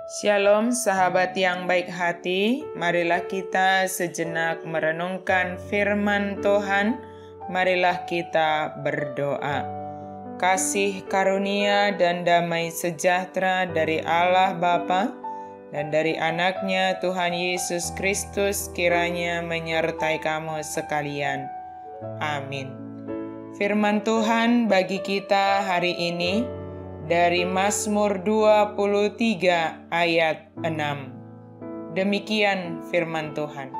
Shalom sahabat yang baik hati, marilah kita sejenak merenungkan firman Tuhan, marilah kita berdoa. Kasih karunia dan damai sejahtera dari Allah Bapa dan dari anaknya Tuhan Yesus Kristus kiranya menyertai kamu sekalian. Amin. Firman Tuhan bagi kita hari ini dari Mazmur 23 ayat 6. Demikian firman Tuhan.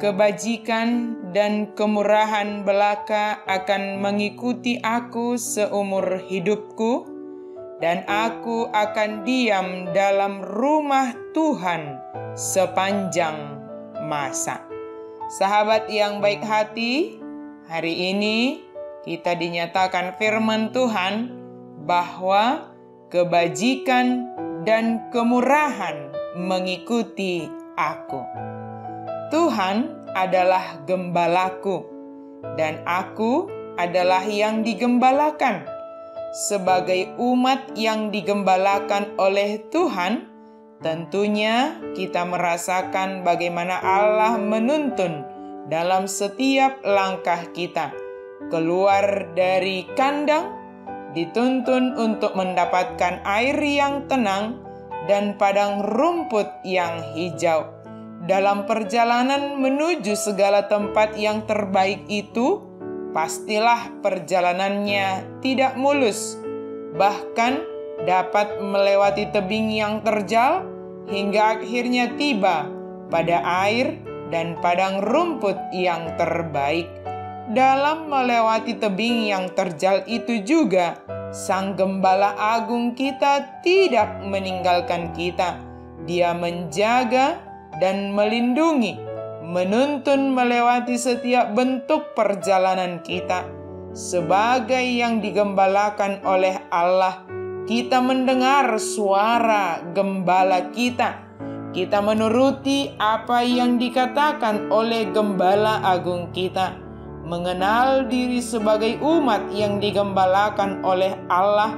Kebajikan dan kemurahan belaka akan mengikuti aku seumur hidupku, dan aku akan diam dalam rumah Tuhan sepanjang masa. Sahabat yang baik hati, hari ini kita dinyatakan firman Tuhan bahwa kebajikan dan kemurahan mengikuti aku. Tuhan adalah gembalaku, dan aku adalah yang digembalakan. Sebagai umat yang digembalakan oleh Tuhan, tentunya kita merasakan bagaimana Allah menuntun dalam setiap langkah kita. Keluar dari kandang, dituntun untuk mendapatkan air yang tenang dan padang rumput yang hijau. Dalam perjalanan menuju segala tempat yang terbaik itu, pastilah perjalanannya tidak mulus, bahkan dapat melewati tebing yang terjal hingga akhirnya tiba pada air dan padang rumput yang terbaik. Dalam melewati tebing yang terjal itu juga, Sang Gembala Agung kita tidak meninggalkan kita. Dia menjaga dan melindungi, menuntun melewati setiap bentuk perjalanan kita. Sebagai yang digembalakan oleh Allah, kita mendengar suara gembala kita. Kita menuruti apa yang dikatakan oleh Gembala Agung kita. Mengenal diri sebagai umat yang digembalakan oleh Allah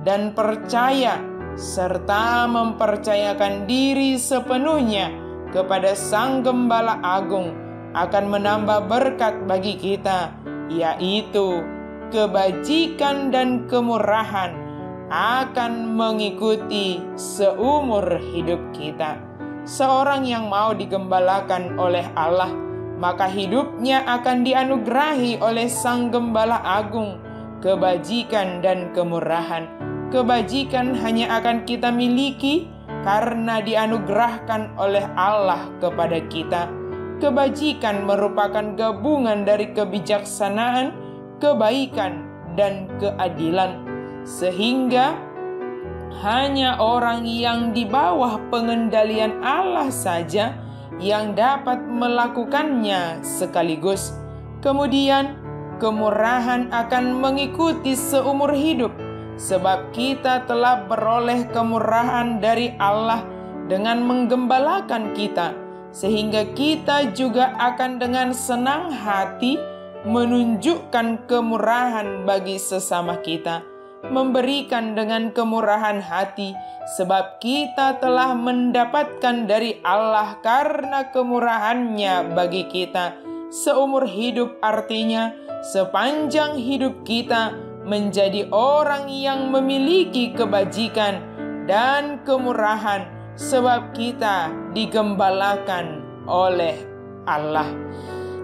dan percaya serta mempercayakan diri sepenuhnya kepada Sang Gembala Agung akan menambah berkat bagi kita, yaitu kebajikan dan kemurahan akan mengikuti seumur hidup kita. Seorang yang mau digembalakan oleh Allah, maka hidupnya akan dianugerahi oleh Sang Gembala Agung kebajikan dan kemurahan. Kebajikan hanya akan kita miliki karena dianugerahkan oleh Allah kepada kita. Kebajikan merupakan gabungan dari kebijaksanaan, kebaikan, dan keadilan, sehingga hanya orang yang di bawah pengendalian Allah saja yang dapat melakukannya sekaligus. Kemudian kemurahan akan mengikuti seumur hidup, sebab kita telah beroleh kemurahan dari Allah dengan menggembalakan kita, sehingga kita juga akan dengan senang hati menunjukkan kemurahan bagi sesama kita, memberikan dengan kemurahan hati, sebab kita telah mendapatkan dari Allah karena kemurahannya bagi kita. Seumur hidup artinya sepanjang hidup kita menjadi orang yang memiliki kebajikan dan kemurahan, sebab kita digembalakan oleh Allah.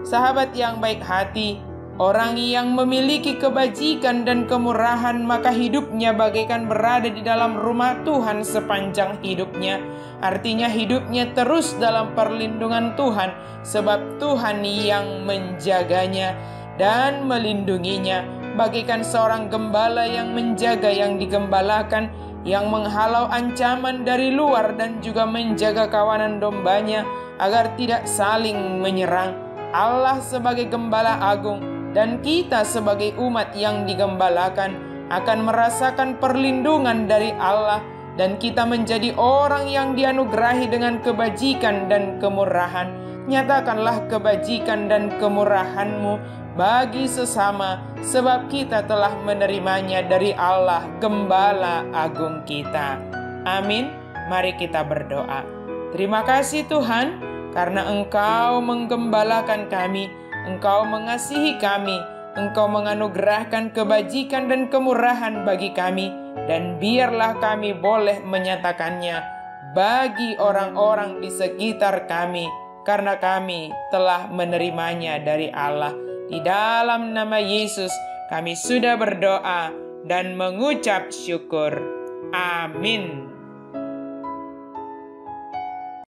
Sahabat yang baik hati, orang yang memiliki kebajikan dan kemurahan, maka hidupnya bagaikan berada di dalam rumah Tuhan sepanjang hidupnya. Artinya hidupnya terus dalam perlindungan Tuhan, sebab Tuhan yang menjaganya dan melindunginya. Bagaikan seorang gembala yang menjaga yang digembalakan, yang menghalau ancaman dari luar dan juga menjaga kawanan dombanya agar tidak saling menyerang. Allah sebagai Gembala Agung dan kita sebagai umat yang digembalakan akan merasakan perlindungan dari Allah, dan kita menjadi orang yang dianugerahi dengan kebajikan dan kemurahan. Nyatakanlah kebajikan dan kemurahan-Mu bagi sesama, sebab kita telah menerimanya dari Allah Gembala Agung kita. Amin. Mari kita berdoa. Terima kasih Tuhan, karena Engkau menggembalakan kami, Engkau mengasihi kami, Engkau menganugerahkan kebajikan dan kemurahan bagi kami, dan biarlah kami boleh menyatakannya bagi orang-orang di sekitar kami, karena kami telah menerimanya dari Allah. Di dalam nama Yesus kami sudah berdoa dan mengucap syukur. Amin.